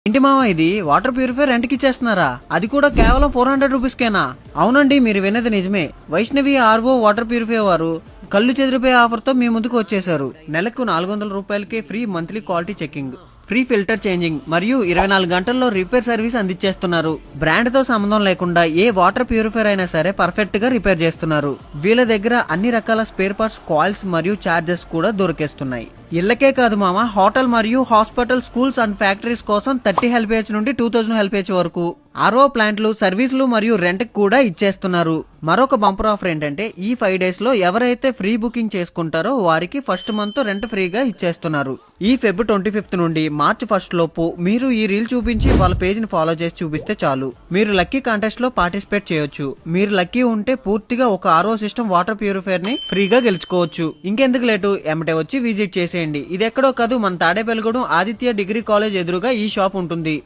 ఇంటి మామ ఇది వాటర్ ప్యూరిఫైర్ రెంట్కి ఇచ్చేస్తున్నారా? అది కూడా కేవలం 400 రూపీస్కేనా? అవునండి, మీరు విన్నది నిజమే. వైష్ణవి ఆర్వో వాటర్ ప్యూరిఫైర్ వారు కళ్ళు చెదిరిపోయే ఆఫర్ తో మీ ముందుకు వచ్చేసారు. నెలకు 400 రూపాయలకే free monthly quality checking, free filter changing మరియు 24 గంటల్లో రిపేర్ సర్వీస్ అందించేస్తున్నారు. బ్రాండ్ తో సంబంధం లేకుండా ఏ వాటర్ ప్యూరిఫైర్ అయినా సరే పర్ఫెక్ట్ గా రిపేర్ చేస్తున్నారు. వీళ్ళ దగ్గర అన్ని రకాల స్పేర్ పార్ట్స్, కాయిల్స్ మరియు చార్జెస్ కూడా దొరికేస్తున్నాయి. ఇళ్లకే కాదు మామ, హోటల్ మరియు హాస్పిటల్, స్కూల్స్ అండ్ ఫ్యాక్టరీస్ కోసం 30 HPH నుండి 2000 HPH వరకు ఆర్ఓ ప్లాంట్లు, సర్వీసులు మరియు రెంట్ కూడా ఇచ్చేస్తున్నారు. మరొక బంపర్ ఆఫర్ ఏంటంటే ఈ 5 days లో ఎవరైతే ఫ్రీ బుకింగ్ చేసుకుంటారో వారికి ఫస్ట్ మంత్ రెంట్ ఫ్రీగా ఇచ్చేస్తున్నారు. ఈ ఫెబ్ 25th నుండి మార్చ్ 1st లోపు మీరు ఈ రీల్ చూపించి వాళ్ళ పేజ్ ని ఫాలో చేసి చూపిస్తే చాలు, మీరు లక్కీ కాంటెస్ట్ లో పార్టిసిపేట్ చేయొచ్చు. మీరు లక్కీ ఉంటే పూర్తిగా ఒక ఆర్ఓ సిస్టమ్ వాటర్ ప్యూరిఫైర్ ని ఫ్రీగా గెలుచుకోవచ్చు. ఇంకెందుకు లేటు, ఎమ్మటే వచ్చి విజిట్ చేసేయండి. ఇది ఎక్కడో కాదు, మన తాడేపల్లిగూడెం ఆదిత్య డిగ్రీ కాలేజ్ ఎదురుగా ఈ షాప్ ఉంటుంది.